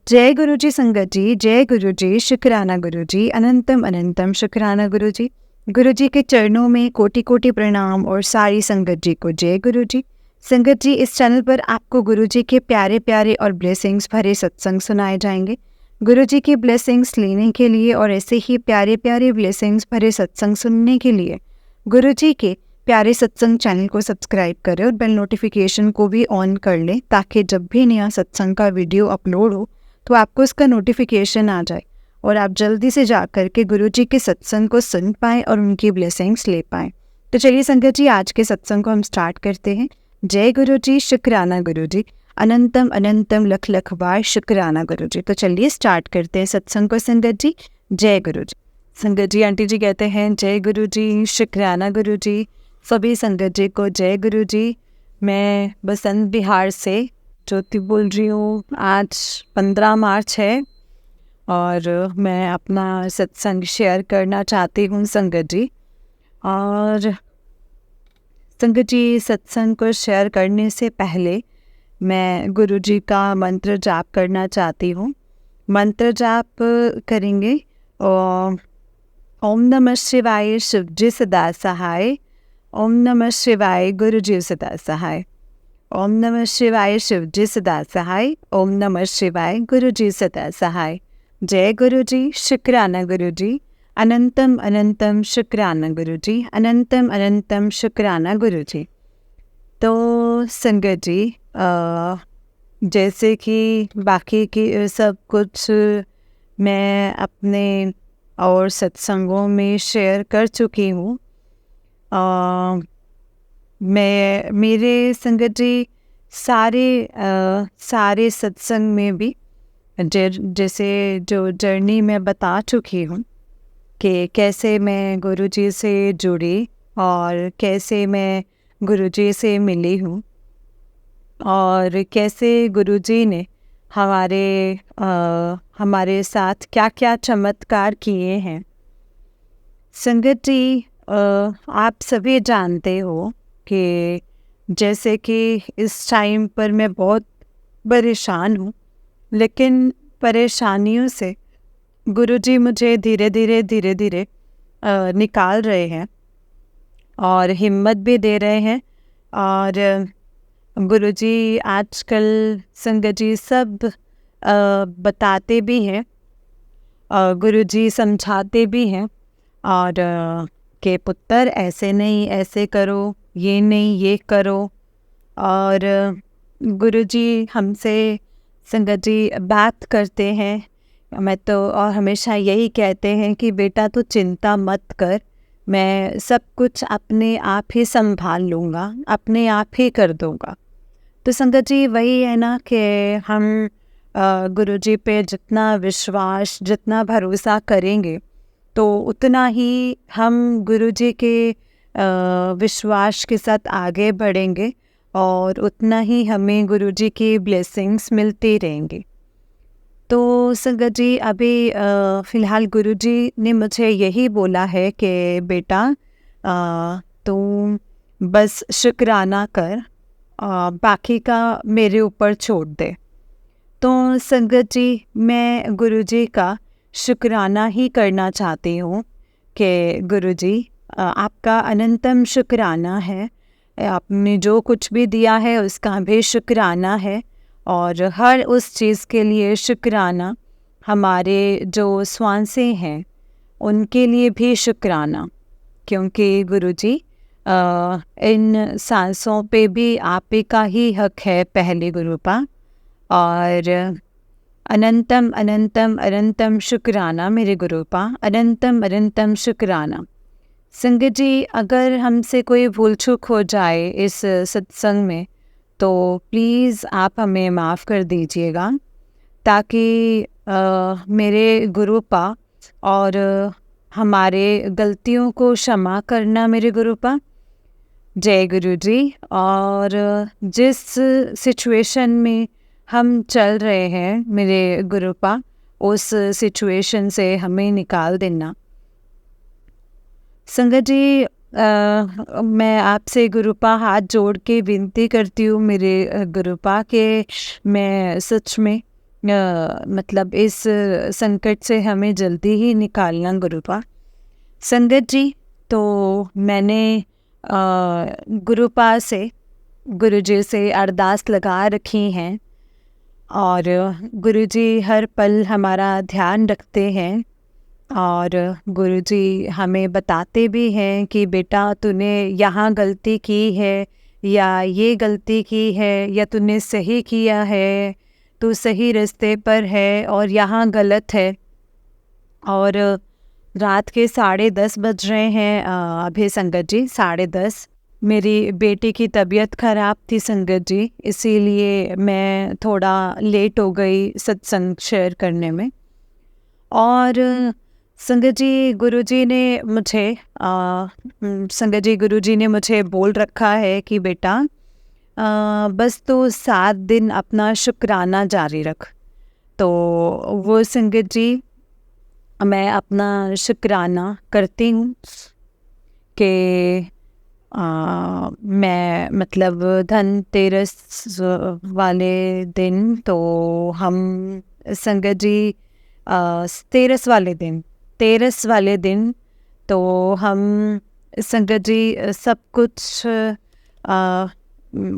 जय गुरु जी संगत जी, जय गुरु जी, शुक्राना गुरु जी, अनंतम अनंतम शुक्राना गुरु जी। गुरु जी के चरणों में कोटि कोटि प्रणाम और सारी संगत जी को जय गुरु जी। संगत जी, इस चैनल पर आपको गुरु जी के प्यारे प्यारे और ब्लेसिंग्स भरे सत्संग सुनाए जाएंगे। गुरु जी की ब्लेसिंग्स लेने के लिए और ऐसे ही प्यारे प्यारे ब्लेसिंग्स भरे सत्संग सुनने के लिए गुरु जी के प्यारे सत्संग चैनल को सब्सक्राइब करें और बेल नोटिफिकेशन को भी ऑन कर लें, ताकि जब भी नया सत्संग का वीडियो अपलोड हो तो आपको इसका नोटिफिकेशन आ जाए और आप जल्दी से जा कर के गुरु जी के सत्संग को सुन पाएँ और उनकी ब्लेसिंग्स ले पाएँ। तो चलिए संगत जी, आज के सत्संग को हम स्टार्ट करते हैं। जय गुरु जी, शुक्राना गुरु जी, अनंतम अनंतम लख लख बार शुक्राना गुरु जी। तो चलिए स्टार्ट करते हैं सत्संग को संगत जी। जय गुरु जी। संगत जी, आंटी जी कहते हैं जय गुरु जी, शुक्राना गुरु जी। सभी संगत जी को जय गुरु जी। मैं बसंत बिहार से ज्योति बोल रही हूँ। आज 15 मार्च है और मैं अपना सत्संग शेयर करना चाहती हूँ संगत जी। और संगत जी, सत्संग को शेयर करने से पहले मैं गुरु जी का मंत्र जाप करना चाहती हूँ। मंत्र जाप करेंगे और ओम नमः शिवाय शिव जी सदा सहाय, ओम नमः शिवाय गुरु जी सदा सहाय, ओम नमः शिवाय शिव जी सदा सहाय, ओम नमः शिवाय गुरु जी सदा सहाय। जय गुरु जी, शुक्राना गुरु जी, अनंतम अनंतम शुक्राना गुरु जी, अनंतम अनंतम शुक्राना गुरु जी। तो संगत जी, जैसे कि बाकी की सब कुछ मैं अपने और सत्संगों में शेयर कर चुकी हूँ। मैं मेरे संगत जी सारे सत्संग में भी जैसे जो जर्नी मैं बता चुकी हूँ कि कैसे मैं गुरु जी से जुड़ी और कैसे मैं गुरु जी से मिली हूँ और कैसे गुरु जी ने हमारे साथ क्या क्या चमत्कार किए हैं। संगत जी, आप सभी जानते हो कि जैसे कि इस टाइम पर मैं बहुत परेशान हूँ, लेकिन परेशानियों से गुरु जी मुझे धीरे धीरे निकाल रहे हैं और हिम्मत भी दे रहे हैं। और गुरु जी आजकल संगत जी सब बताते भी हैं, गुरु जी समझाते भी हैं और के पुत्र ऐसे नहीं ऐसे करो, ये नहीं ये करो। और गुरु जी हमसे संगत जी बात करते हैं, मैं तो और हमेशा यही कहते हैं कि बेटा तू चिंता मत कर, मैं सब कुछ अपने आप ही संभाल लूँगा, अपने आप ही कर दूँगा। तो संगत जी, वही है ना कि हम गुरु जी पे जितना विश्वास जितना भरोसा करेंगे तो उतना ही हम गुरु जी के विश्वास के साथ आगे बढ़ेंगे और उतना ही हमें गुरु जी की ब्लेसिंग्स मिलती रहेंगी। तो संगत जी, अभी फ़िलहाल गुरु जी ने मुझे यही बोला है कि बेटा तू बस शुक्राना कर, बाकी का मेरे ऊपर छोड़ दे। तो संगत जी, मैं गुरु जी का शुक्राना ही करना चाहती हूँ कि गुरु जी आपका अनंतम शुक्राना है, आपने जो कुछ भी दिया है उसका भी शुक्राना है और हर उस चीज़ के लिए शुक्राना। हमारे जो स्वांसे हैं उनके लिए भी शुक्राना, क्योंकि गुरु जी इन सांसों पे भी आप ही का ही हक है पहले गुरुपा। और अनंतम अनंतम अनंतम शुक्राना मेरे गुरुपा, अनंतम अनंतम शुक्राना। संगत जी, अगर हमसे कोई भूल चूक हो जाए इस सत्संग में तो प्लीज़ आप हमें माफ़ कर दीजिएगा, ताकि मेरे गुरुपा और हमारे गलतियों को क्षमा करना मेरे गुरुपा। जय गुरु जी। और जिस सिचुएशन में हम चल रहे हैं मेरे गुरुपा, उस सिचुएशन से हमें निकाल देना। संगत जी, मैं आपसे गुरुपा हाथ जोड़ के विनती करती हूँ मेरे गुरुपा के, मैं सच में मतलब इस संकट से हमें जल्दी ही निकालना गुरुपा। संगत जी, तो मैंने गुरुपा से, गुरुजी से अरदास लगा रखी हैं और गुरुजी हर पल हमारा ध्यान रखते हैं और गुरुजी हमें बताते भी हैं कि बेटा तूने यहाँ गलती की है या ये गलती की है या तूने सही किया है, तू सही रास्ते पर है और यहाँ गलत है। और रात के 10:30 बज रहे हैं अभी संगत जी, 10:30। मेरी बेटी की तबीयत ख़राब थी संगत जी, इसीलिए मैं थोड़ा लेट हो गई सत्संग शेयर करने में। और संगत जी गुरुजी ने मुझे संगत जी गुरुजी ने मुझे बोल रखा है कि बेटा बस तो 7 दिन अपना शुक्राना जारी रख। तो वो संगत जी मैं अपना शुक्राना करती हूँ कि मैं मतलब धनतेरस वाले दिन तो हम संगत जी तेरस वाले दिन तो हम संगत जी सब कुछ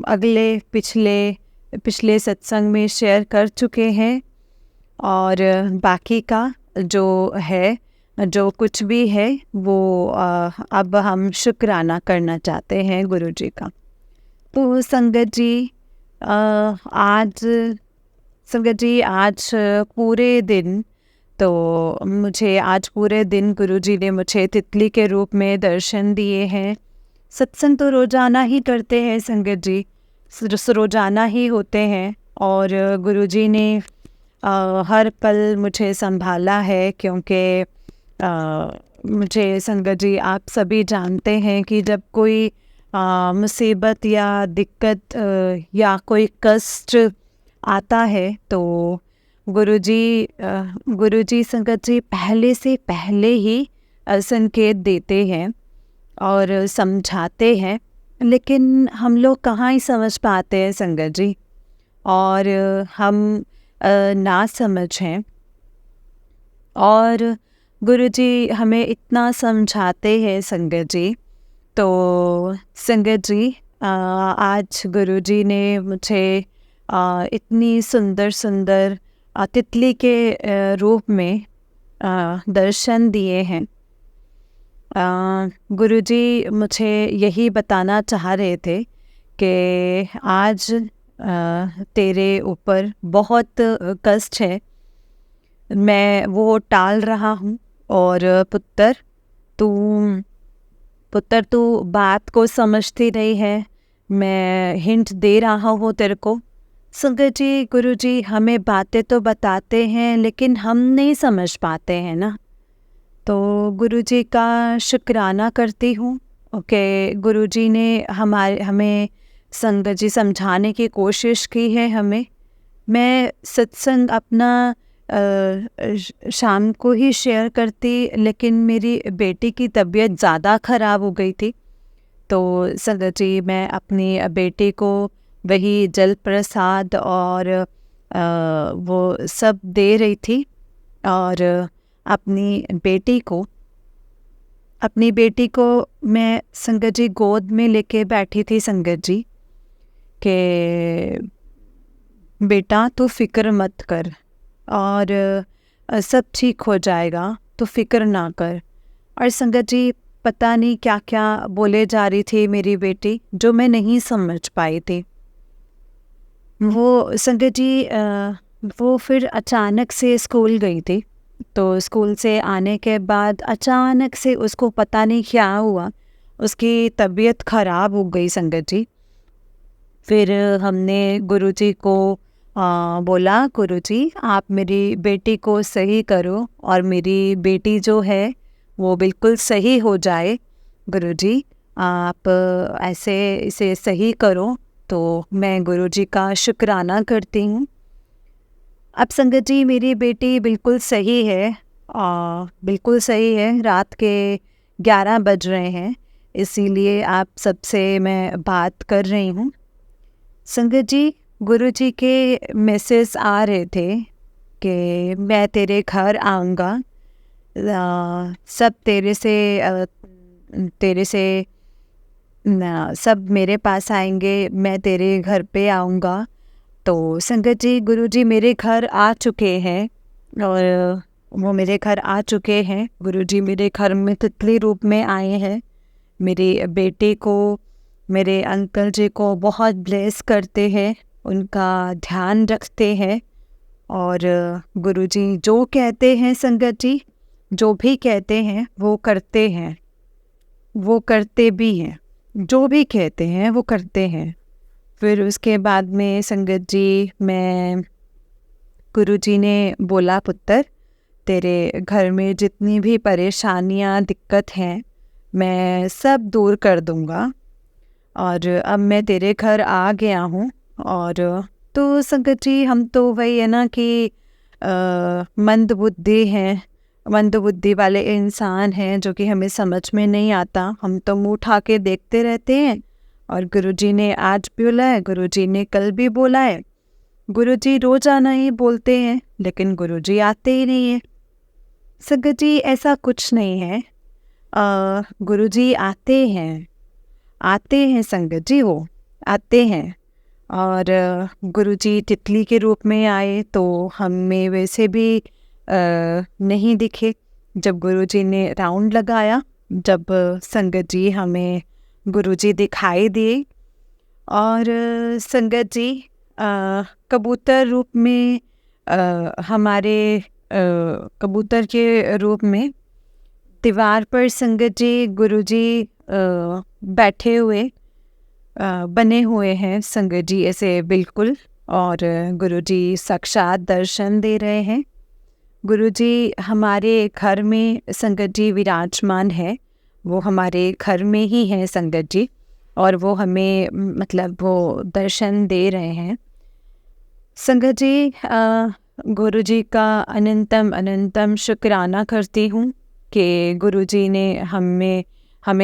अगले पिछले सत्संग में शेयर कर चुके हैं और बाकी का जो है, जो कुछ भी है वो अब हम शुक्राना करना चाहते हैं गुरुजी का। तो संगत जी आज पूरे दिन तो मुझे आज पूरे दिन गुरुजी ने मुझे तितली के रूप में दर्शन दिए हैं। सत्संग तो रोज़ाना ही करते हैं संगत जी, रोज़ाना ही होते हैं और गुरुजी ने हर पल मुझे संभाला है क्योंकि मुझे संगत जी आप सभी जानते हैं कि जब कोई मुसीबत या दिक्कत या कोई कष्ट आता है तो गुरुजी संगत जी पहले ही संकेत देते हैं और समझाते हैं, लेकिन हम लोग कहाँ ही समझ पाते हैं संगत जी, और हम ना समझ हैं। और गुरुजी हमें इतना समझाते हैं संगत जी। तो संगत जी आज गुरुजी ने मुझे इतनी सुंदर तितली के रूप में दर्शन दिए हैं। गुरुजी मुझे यही बताना चाह रहे थे कि आज तेरे ऊपर बहुत कष्ट है, मैं वो टाल रहा हूँ और पुत्र तू बात को समझती नहीं है, मैं हिंट दे रहा हूँ तेरे को। संगत जी गुरुजी हमें बातें तो बताते हैं लेकिन हम नहीं समझ पाते हैं ना, तो गुरुजी का शुक्राना करती हूँ कि गुरुजी ने हमें संगत जी समझाने की कोशिश की है हमें। मैं सत्संग अपना शाम को ही शेयर करती, लेकिन मेरी बेटी की तबीयत ज़्यादा ख़राब हो गई थी, तो संगत जी मैं अपनी बेटी को वही जल प्रसाद और वो सब दे रही थी और अपनी बेटी को मैं संगत जी गोद में लेके बैठी थी संगत जी कि बेटा तू फिक्र मत कर और सब ठीक हो जाएगा, तो फिक्र ना कर। और संगत जी पता नहीं क्या क्या बोले जा रही थी मेरी बेटी, जो मैं नहीं समझ पाई थी। वो संगत जी वो फिर अचानक से स्कूल गई थी, तो स्कूल से आने के बाद अचानक से उसको पता नहीं क्या हुआ, उसकी तबीयत ख़राब हो गई संगत जी। फिर हमने गुरुजी को बोला, गुरुजी आप मेरी बेटी को सही करो और मेरी बेटी जो है वो बिल्कुल सही हो जाए। गुरुजी आप ऐसे इसे सही करो। तो मैं गुरुजी का शुक्राना करती हूँ। अब संगत जी मेरी बेटी बिल्कुल सही है, बिल्कुल सही है। रात के 11 बज रहे हैं, इसीलिए आप सबसे मैं बात कर रही हूँ। संगत जी गुरुजी के मैसेज आ रहे थे कि मैं तेरे घर आऊँगा, सब तेरे से सब मेरे पास आएंगे, मैं तेरे घर पे आऊँगा। तो संगत जी, गुरु जी मेरे घर आ चुके हैं और वो मेरे घर आ चुके हैं। गुरु जी मेरे घर में तितली रूप में आए हैं। मेरे बेटे को, मेरे अंकल जी को बहुत ब्लेस करते हैं, उनका ध्यान रखते हैं। और गुरु जी जो कहते हैं, संगत जी जो भी कहते हैं वो करते हैं, वो करते भी हैं। जो भी कहते हैं वो करते हैं। फिर उसके बाद में संगत जी, मैं गुरु जी ने बोला, पुत्र तेरे घर में जितनी भी परेशानियां, दिक्कत हैं, मैं सब दूर कर दूंगा। और अब मैं तेरे घर आ गया हूँ। और तो संगत जी, हम तो वही है ना कि मंद बुद्धि हैं, मंद बुद्धि वाले इंसान हैं, जो कि हमें समझ में नहीं आता। हम तो मुंह उठा के देखते रहते हैं। और गुरुजी ने आज भी बोला है, गुरुजी ने कल भी बोला है। गुरुजी रोजाना ही बोलते हैं, लेकिन गुरुजी आते ही नहीं है। संगत जी, ऐसा कुछ नहीं है। गुरुजी आते हैं, आते हैं संगत जी, वो आते हैं। और गुरुजी तितली के रूप में आए तो हमें वैसे भी नहीं दिखे। जब गुरुजी ने राउंड लगाया, जब संगत जी हमें गुरुजी दिखाई दिए, और संगत जी कबूतर रूप में, हमारे कबूतर के रूप में दीवार पर संगत जी गुरुजी बैठे हुए, बने हुए हैं संगत जी, ऐसे बिल्कुल। और गुरुजी साक्षात दर्शन दे रहे हैं। गुरुजी हमारे घर में संगत जी विराजमान है, वो हमारे घर में ही है संगत जी। और वो हमें मतलब वो दर्शन दे रहे हैं। संगत जी, गुरुजी का अनंतम अनंतम शुक्राना करती हूँ कि गुरुजी ने हमें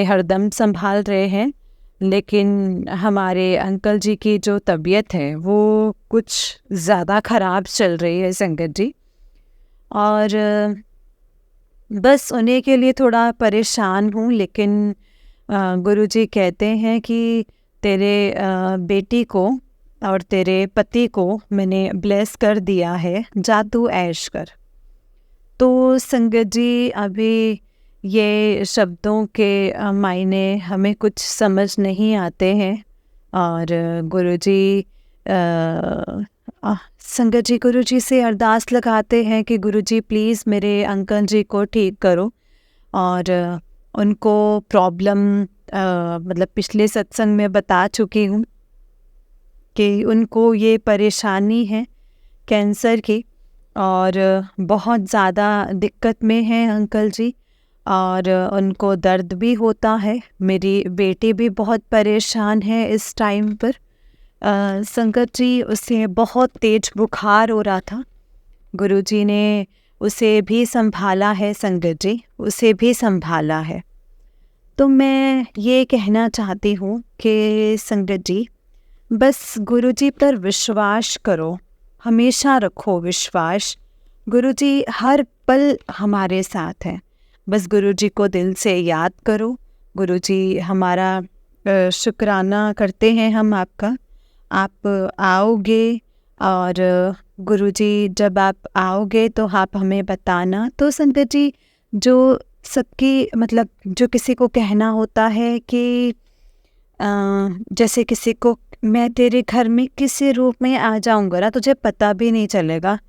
हरदम संभाल रहे हैं। लेकिन हमारे अंकल जी की जो तबीयत है वो कुछ ज़्यादा ख़राब चल रही है संगत जी। और बस उन्हीं के लिए थोड़ा परेशान हूँ। लेकिन गुरुजी कहते हैं कि तेरे बेटी को और तेरे पति को मैंने ब्लेस कर दिया है, जा तू ऐश कर। तो संगत जी, अभी ये शब्दों के मायने हमें कुछ समझ नहीं आते हैं। और गुरुजी संगत जी गुरुजी से अरदास लगाते हैं कि गुरुजी प्लीज़ मेरे अंकल जी को ठीक करो। और उनको प्रॉब्लम, मतलब पिछले सत्संग में बता चुकी हूँ कि उनको ये परेशानी है कैंसर की, और बहुत ज़्यादा दिक्कत में है अंकल जी। और उनको दर्द भी होता है। मेरी बेटी भी बहुत परेशान है इस टाइम पर। संगत जी, उसे बहुत तेज बुखार हो रहा था। गुरुजी ने उसे भी संभाला है संगत जी, उसे भी संभाला है। तो मैं ये कहना चाहती हूँ कि संगत जी, बस गुरुजी पर विश्वास करो, हमेशा रखो विश्वास। गुरुजी हर पल हमारे साथ हैं। बस गुरुजी को दिल से याद करो। गुरुजी हमारा शुक्राना करते हैं हम आपका। आप आओगे, और गुरुजी जब आप आओगे तो आप हमें बताना। तो संगत जी, जो सबकी मतलब जो किसी को कहना होता है कि जैसे किसी को मैं तेरे घर में किसी रूप में आ जाऊंगा ना, तुझे पता भी नहीं चलेगा,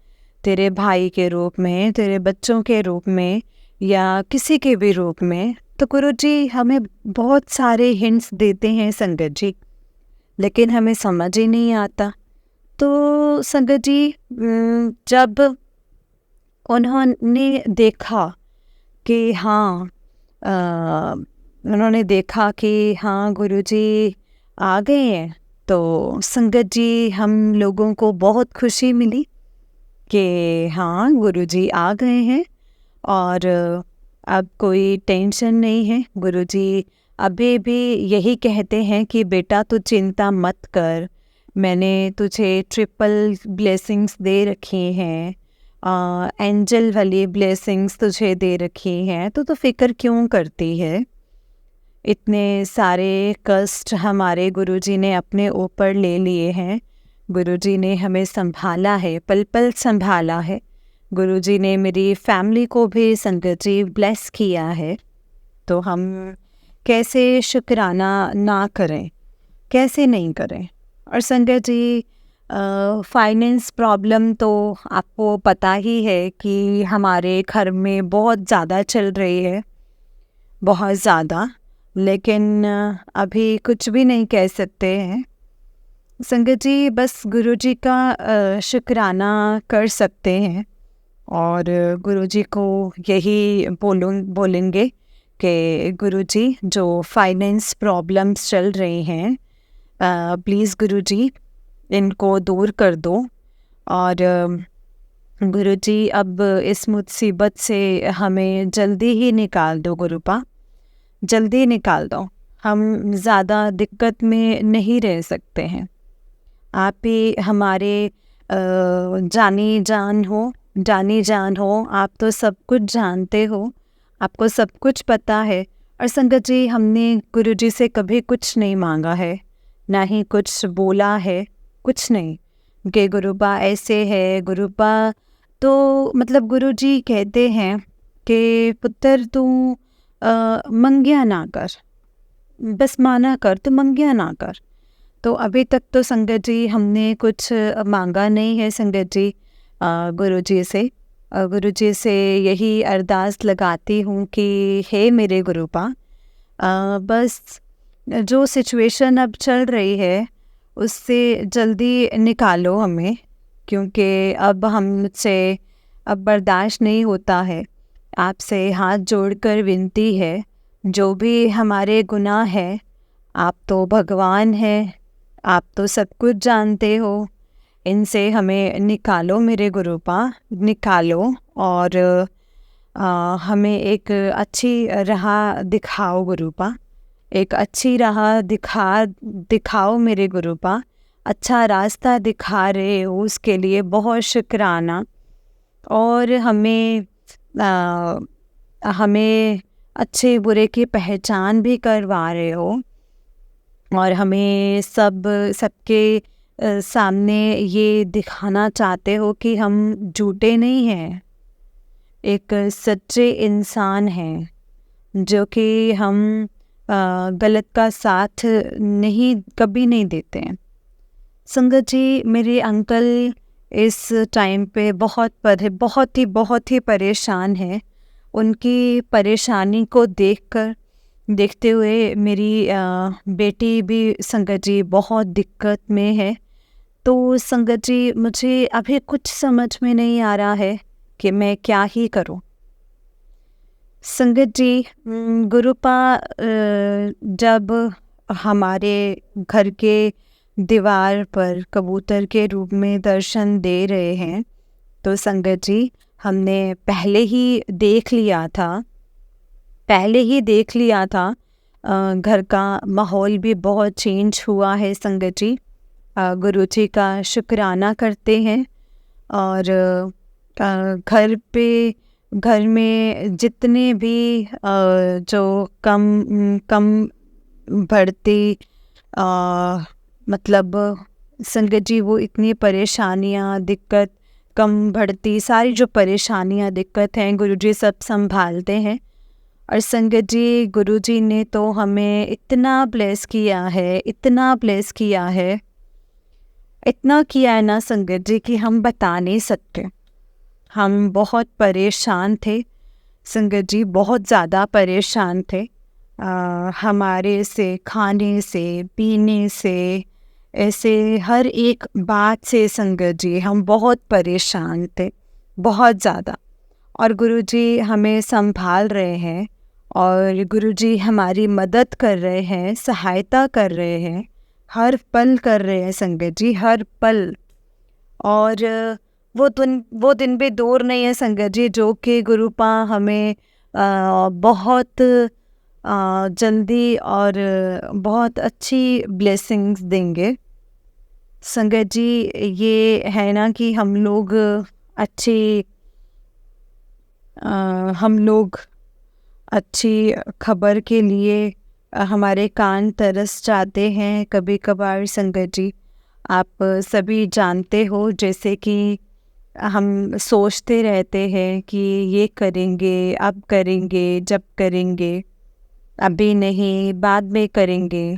तेरे भाई के रूप में, तेरे बच्चों के रूप में, या किसी के भी रूप में। तो गुरुजी हमें बहुत सारे हिंट्स देते हैं संगत जी, लेकिन हमें समझ ही नहीं आता। तो संगत जी, जब उन्होंने देखा कि हाँ, उन्होंने देखा कि हाँ गुरुजी आ गए हैं, तो संगत जी हम लोगों को बहुत खुशी मिली कि हाँ गुरुजी आ गए हैं। और अब कोई टेंशन नहीं है। गुरुजी अभी भी यही कहते हैं कि बेटा तू चिंता मत कर, मैंने तुझे ट्रिपल ब्लेसिंग्स दे रखी हैं। एंजल वाली ब्लेसिंग्स तुझे दे रखी हैं, तो फिक्र क्यों करती है? इतने सारे कष्ट हमारे गुरुजी ने अपने ऊपर ले लिए हैं। गुरुजी ने हमें संभाला है, पल पल संभाला है। गुरुजी ने मेरी फैमिली को भी संगत जी ब्लेस किया है, तो हम कैसे शुक्राना ना करें, कैसे नहीं करें? और संगत जी, फाइनेंस प्रॉब्लम तो आपको पता ही है कि हमारे घर में बहुत ज़्यादा चल रही है, बहुत ज़्यादा। लेकिन अभी कुछ भी नहीं कह सकते हैं संगत जी, बस गुरुजी का शुक्राना कर सकते हैं। और गुरुजी को यही बोलेंगे कि गुरुजी, जो फाइनेंस प्रॉब्लम्स चल रही हैं, प्लीज़ गुरुजी इनको दूर कर दो। और गुरुजी, अब इस मुसीबत से हमें जल्दी ही निकाल दो गुरुपा, जल्दी निकाल दो। हम ज़्यादा दिक्कत में नहीं रह सकते हैं। आप ही हमारे जानी जान हो, आप तो सब कुछ जानते हो, आपको सब कुछ पता है। और संगत जी, हमने गुरुजी से कभी कुछ नहीं मांगा है, ना ही कुछ बोला है, कुछ नहीं कि गुरुपा ऐसे है। गुरुपा तो मतलब गुरुजी कहते हैं कि पुत्र तू मंगिया ना कर, बस माना कर, तो मंगिया ना कर। तो अभी तक तो संगत जी हमने कुछ मांगा नहीं है संगत जी गुरुजी से। गुरुजी से यही अरदास लगाती हूँ कि हे मेरे गुरुपा, बस जो सिचुएशन अब चल रही है उससे जल्दी निकालो हमें, क्योंकि अब हमसे अब बर्दाश्त नहीं होता है। आपसे हाथ जोड़कर विनती है, जो भी हमारे गुनाह है, आप तो भगवान हैं, आप तो सब कुछ जानते हो, इनसे हमें निकालो मेरे गुरुपा, निकालो। और हमें एक अच्छी राह दिखाओ गुरुपा, एक अच्छी राह दिखाओ मेरे गुरुपा। अच्छा रास्ता दिखा रहे हो, उसके लिए बहुत शुक्राना। और हमें अच्छे बुरे की पहचान भी करवा रहे हो, और हमें सबके सामने ये दिखाना चाहते हो कि हम झूठे नहीं हैं, एक सच्चे इंसान हैं, जो कि हम गलत का साथ कभी नहीं देते हैं। संगत जी, मेरे अंकल इस टाइम पे बहुत ही परेशान हैं। उनकी परेशानी को देखते हुए मेरी बेटी भी संगत जी बहुत दिक्कत में है। तो संगत जी, मुझे अभी कुछ समझ में नहीं आ रहा है कि मैं क्या ही करूं। संगत जी, गुरुपा जब हमारे घर के दीवार पर कबूतर के रूप में दर्शन दे रहे हैं, तो संगत जी हमने पहले ही देख लिया था। घर का माहौल भी बहुत चेंज हुआ है संगत जी। गुरुजी का शुक्राना करते हैं। और घर में जितने भी जो कम बढ़ती मतलब संगत जी, वो इतनी परेशानियाँ, दिक्कत, कम बढ़ती सारी जो परेशानियाँ, दिक्कत हैं, गुरुजी सब संभालते हैं। और संगत जी, गुरुजी ने तो हमें इतना ब्लेस किया है, इतना किया है ना संगत जी, कि हम बता नहीं सकते। हम बहुत परेशान थे संगत जी, बहुत ज़्यादा परेशान थे। हमारे से खाने से, पीने से, ऐसे हर एक बात से संगत जी हम बहुत परेशान थे, बहुत ज़्यादा। और गुरुजी हमें संभाल रहे हैं, और गुरुजी हमारी मदद कर रहे हैं, सहायता कर रहे हैं, हर पल कर रहे हैं संगत जी, हर पल। और वो दिन भी दूर नहीं है संगत जी, जो कि गुरुपा हमें बहुत जल्दी और बहुत अच्छी ब्लेसिंग्स देंगे संगत जी। ये है ना कि हम लोग अच्छी हम लोग अच्छी खबर के लिए हमारे कान तरस जाते हैं कभी कभार संगत जी। आप सभी जानते हो, जैसे कि हम सोचते रहते हैं कि ये करेंगे, अब करेंगे, जब करेंगे, अभी नहीं, बाद में करेंगे।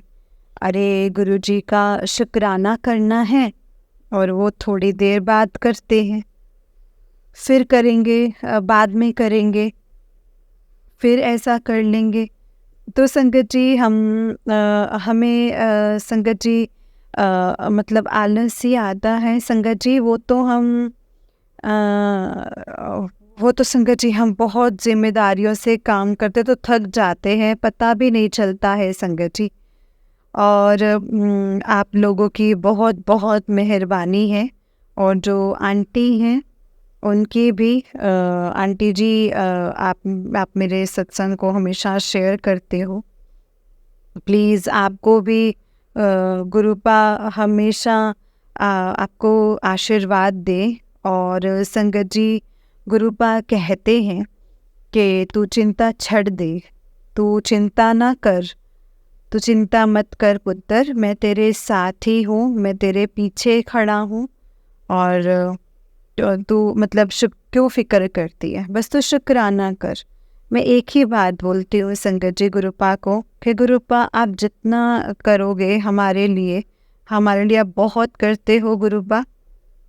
अरे गुरुजी का शुक्राना करना है और वो थोड़ी देर बाद करते हैं, फिर करेंगे, बाद में करेंगे, फिर ऐसा कर लेंगे। तो संगत जी हमें संगत जी मतलब आलस ही आता है संगत जी। वो तो संगत जी हम बहुत जिम्मेदारियों से काम करते तो थक जाते हैं, पता भी नहीं चलता है संगत जी। और आप लोगों की बहुत बहुत मेहरबानी है। और जो आंटी हैं उनकी भी आंटी जी, आप मेरे सत्संग को हमेशा शेयर करते हो। प्लीज़ आपको भी गुरुपा हमेशा आपको आशीर्वाद दे। और संगत जी गुरुपा कहते हैं कि तू चिंता छड़ दे, तू चिंता ना कर, तू चिंता मत कर पुत्र, मैं तेरे साथ ही हूँ, मैं तेरे पीछे खड़ा हूँ। और तू मतलब क्यों फिक्र करती है, बस तू शुक्राना कर। मैं एक ही बात बोलती हूँ संगत जी गुरुपा को कि गुरुपा आप जितना करोगे हमारे लिए आप बहुत करते हो गुरुपा,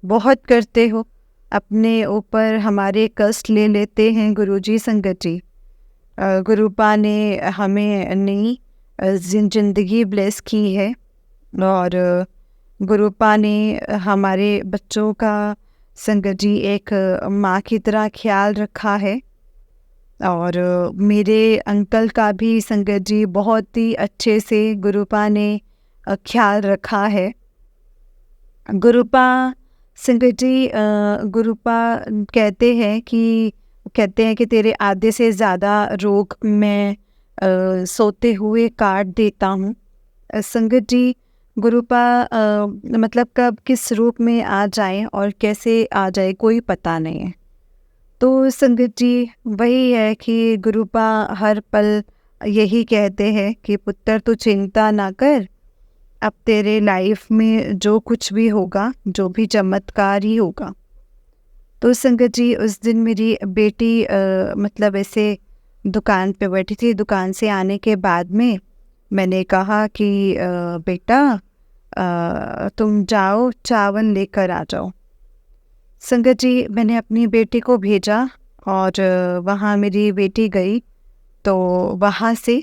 बहुत करते हो। अपने ऊपर हमारे कष्ट ले लेते हैं गुरुजी संगत जी। गुरुपा ने हमें नई जिंदगी ब्लेस की है। और गुरुपा ने हमारे बच्चों का संगत जी एक माँ की तरह ख्याल रखा है। और मेरे अंकल का भी संगत जी बहुत ही अच्छे से गुरुपा ने ख्याल रखा है। गुरुपा संगत जी गुरुपा कहते हैं कि तेरे आधे से ज़्यादा रोग मैं सोते हुए काट देता हूँ। संगत जी गुरुपा मतलब कब किस रूप में आ जाए और कैसे आ जाए कोई पता नहीं है। तो संगत जी वही है कि गुरुपा हर पल यही कहते हैं कि पुत्र तू चिंता ना कर, अब तेरे लाइफ में जो कुछ भी होगा, जो भी चमत्कार ही होगा। तो संगत जी उस दिन मेरी बेटी मतलब ऐसे दुकान पे बैठी थी। दुकान से आने के बाद में मैंने कहा कि बेटा तुम जाओ चावल लेकर आ जाओ। संगत जी मैंने अपनी बेटी को भेजा और वहाँ मेरी बेटी गई। तो वहाँ से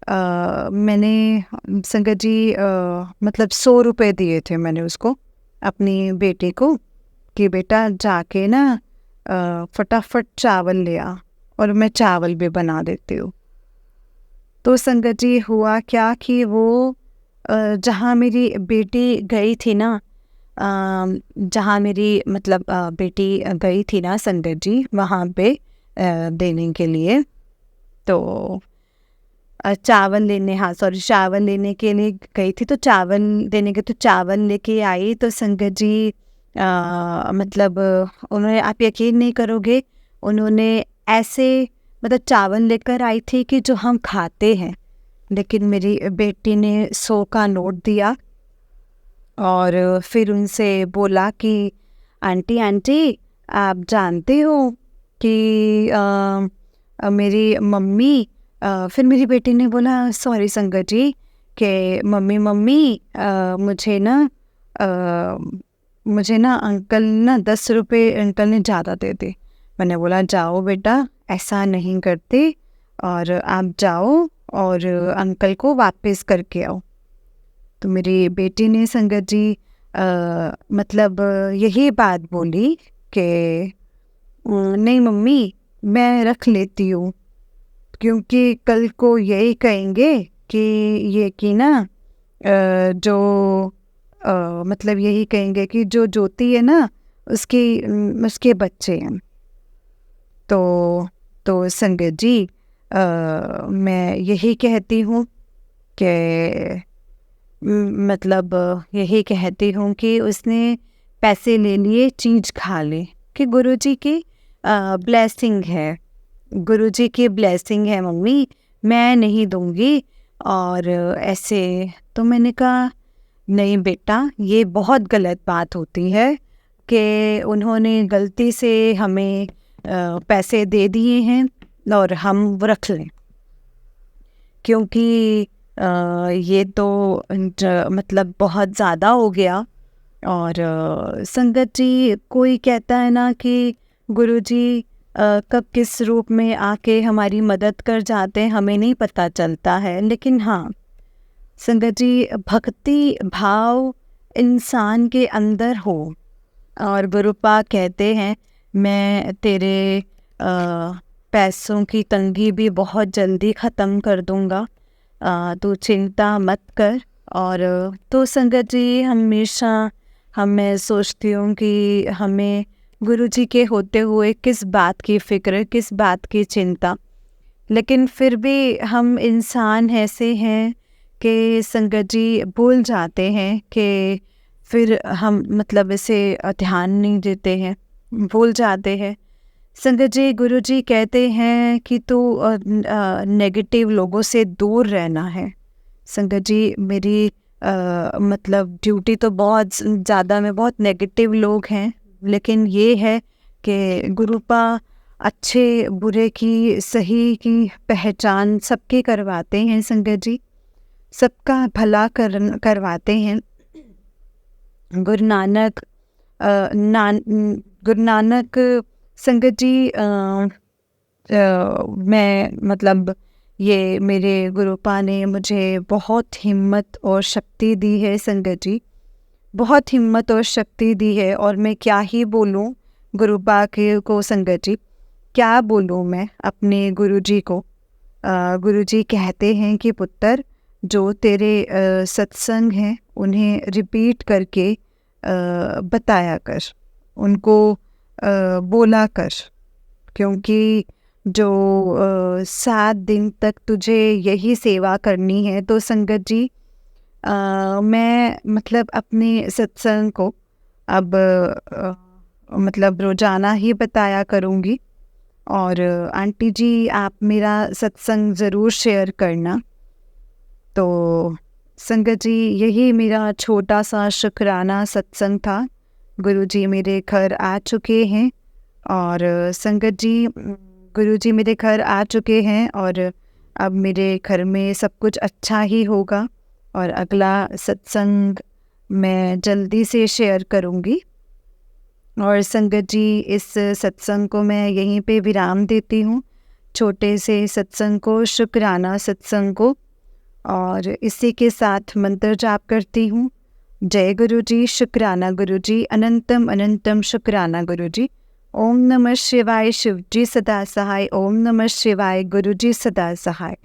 मैंने संगत जी मतलब 100 रुपये दिए थे मैंने उसको, अपनी बेटी को, कि बेटा जाके ना फटाफट चावल ले आ और मैं चावल भी बना देती हूँ। तो संगत जी हुआ क्या कि वो जहाँ मेरी बेटी गई थी ना, जहाँ मेरी मतलब बेटी गई थी ना संगत जी वहाँ पे देने के लिए, तो चावल लेने, हाँ सॉरी, चावल लेने के लिए गई थी। तो चावल देने के, तो चावल लेके आई तो संगत जी मतलब उन्होंने, आप यकीन नहीं करोगे, उन्होंने ऐसे मतलब चावल लेकर आई थी कि जो हम खाते हैं। लेकिन मेरी बेटी ने 100 का नोट दिया और फिर उनसे बोला कि आंटी आंटी आप जानते हो कि मेरी मम्मी, फिर मेरी बेटी ने बोला सॉरी संगत जी कि मम्मी मम्मी मुझे ना अंकल ना 10 रुपये अंकल ने ज़्यादा दे दी। मैंने बोला जाओ बेटा ऐसा नहीं करते, और आप जाओ और अंकल को वापस करके आओ। तो मेरी बेटी ने संगत जी मतलब यही बात बोली कि नहीं मम्मी मैं रख लेती हूँ, क्योंकि कल को यही कहेंगे कि ये कि ना जो मतलब यही कहेंगे कि जो ज्योति है ना उसके बच्चे हैं। तो संगत जी मैं यही कहती हूँ कि मतलब यही कहती हूँ कि उसने पैसे ले लिए चीज़ खा ले, कि गुरुजी की ब्लेसिंग है, गुरुजी की ब्लेसिंग है मम्मी, मैं नहीं दूंगी। और ऐसे तो मैंने कहा नहीं बेटा, ये बहुत गलत बात होती है कि उन्होंने गलती से हमें पैसे दे दिए हैं और हम वो रख लें, क्योंकि ये तो मतलब बहुत ज़्यादा हो गया। और संगत जी, कोई कहता है ना कि गुरुजी कब किस रूप में आके हमारी मदद कर जाते हैं हमें नहीं पता चलता है, लेकिन हाँ संगत जी, भक्ति भाव इंसान के अंदर हो और गुरुपा कहते हैं मैं तेरे पैसों की तंगी भी बहुत जल्दी ख़त्म कर दूँगा, तू चिंता मत कर। और तो संगत जी, हमेशा मैं सोचती हूँ कि हमें गुरुजी के होते हुए किस बात की फ़िक्र, किस बात की चिंता, लेकिन फिर भी हम इंसान ऐसे हैं कि संगत जी भूल जाते हैं कि फिर हम मतलब इसे ध्यान नहीं देते हैं, भूल जाते हैं। संगत जी, गुरुजी कहते हैं कि तू नेगेटिव लोगों से दूर रहना है। संगत जी, मेरी मतलब ड्यूटी तो बहुत ज़्यादा में बहुत नेगेटिव लोग हैं, लेकिन ये है कि गुरुपा अच्छे बुरे की सही की पहचान सबके करवाते हैं संगत जी, सबका भला करवाते हैं। गुरु नानक गुरु नानक संगत जी, मैं मतलब ये मेरे गुरुपा ने मुझे बहुत हिम्मत और शक्ति दी है संगत जी, बहुत हिम्मत और शक्ति दी है। और मैं क्या ही बोलूँ गुरुपा के को संगत जी, क्या बोलूँ मैं अपने गुरुजी को। गुरुजी कहते हैं कि पुत्र, जो तेरे सत्संग हैं उन्हें रिपीट करके बताया कर, उनको बोला कर, क्योंकि जो 7 दिन तक तुझे यही सेवा करनी है। तो संगत जी, मैं मतलब अपने सत्संग को अब मतलब रोज़ाना ही बताया करूँगी। और आंटी जी, आप मेरा सत्संग ज़रूर शेयर करना। तो संगत जी, यही मेरा छोटा सा शुक्राना सत्संग था। गुरुजी मेरे घर आ चुके हैं और संगत जी, गुरुजी मेरे घर आ चुके हैं और अब मेरे घर में सब कुछ अच्छा ही होगा। और अगला सत्संग मैं जल्दी से शेयर करूँगी। और संगत जी, इस सत्संग को मैं यहीं पे विराम देती हूँ, छोटे से सत्संग को, शुक्राना सत्संग को। और इसी के साथ मंत्र जाप करती हूँ। जय गुरुजी, शुक्राना गुरुजी, अनंतम अनंतम शुक्राना गुरुजी। ओम नमः शिवाय, शिवजी सदा सहाय। ओम नमः शिवाय, गुरुजी सदा सहाय।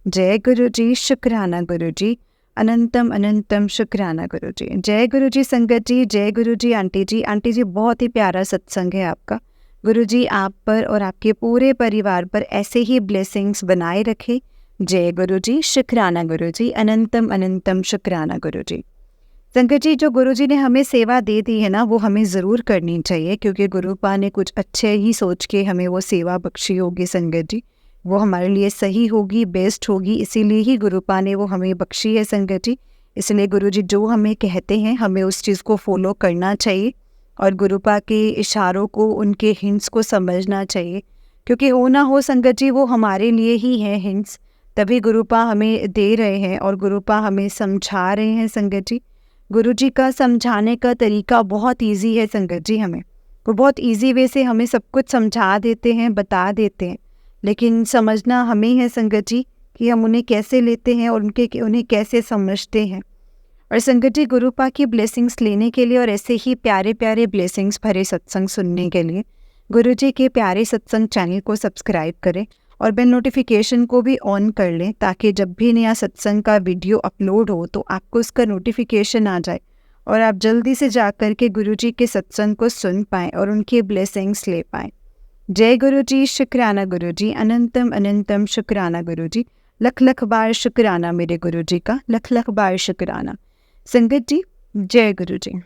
जय गुरुजी, शुक्राना गुरुजी, अनंतम अनंतम शुक्राना गुरुजी। जय गुरुजी संगत जी, जय गुरुजी आंटी जी। आंटी जी, बहुत ही प्यारा सत्संग है आपका। गुरुजी आप पर और आपके पूरे परिवार पर ऐसे ही ब्लेसिंग्स बनाए रखे। जय गुरुजी, शुक्राना गुरुजी, अनंतम अनंतम शुक्राना गुरुजी। संगत जी, जो गुरुजी ने हमें सेवा दे दी है ना, वो हमें ज़रूर करनी चाहिए, क्योंकि गुरुपा ने कुछ अच्छे ही सोच के हमें वो सेवा बख्शी होगी संगत जी, वो हमारे लिए सही होगी, बेस्ट होगी, इसीलिए ही गुरुपा ने वो हमें बख्शी है संगत जी। इसलिए गुरुजी जो हमें कहते हैं हमें उस चीज़ को फॉलो करना चाहिए और गुरुपा के इशारों को, उनके हिंट्स को समझना चाहिए, क्योंकि हो ना हो संगत जी, वो हमारे लिए ही है हिंट्स, तभी गुरुपा हमें दे रहे हैं और गुरुपा हमें समझा रहे हैं संगत जी। गुरुजी का समझाने का तरीका बहुत इजी है संगत जी, हमें वो बहुत इजी वे से हमें सब कुछ समझा देते हैं, बता देते हैं, लेकिन समझना हमें है संगत जी कि हम उन्हें कैसे लेते हैं और उन्हें कैसे समझते हैं। और संगत जी, गुरुपा की ब्लेसिंग्स लेने के लिए और ऐसे ही प्यारे प्यारे ब्लेसिंग्स भरे सत्संग सुनने के लिए गुरुजी के प्यारे सत्संग चैनल को सब्सक्राइब करें और बेल नोटिफिकेशन को भी ऑन कर लें, ताकि जब भी नया सत्संग का वीडियो अपलोड हो तो आपको उसका नोटिफिकेशन आ जाए और आप जल्दी से जा कर के गुरुजी के सत्संग को सुन पाएँ और उनकी ब्लेसिंग्स ले पाएँ। जय गुरुजी, शुक्राना गुरुजी, अनंतम अनंतम शुक्राना गुरुजी। लख लख बार शुक्राना मेरे गुरुजी का, लख लख बार शुक्राना। संगत जी, जय गुरुजी।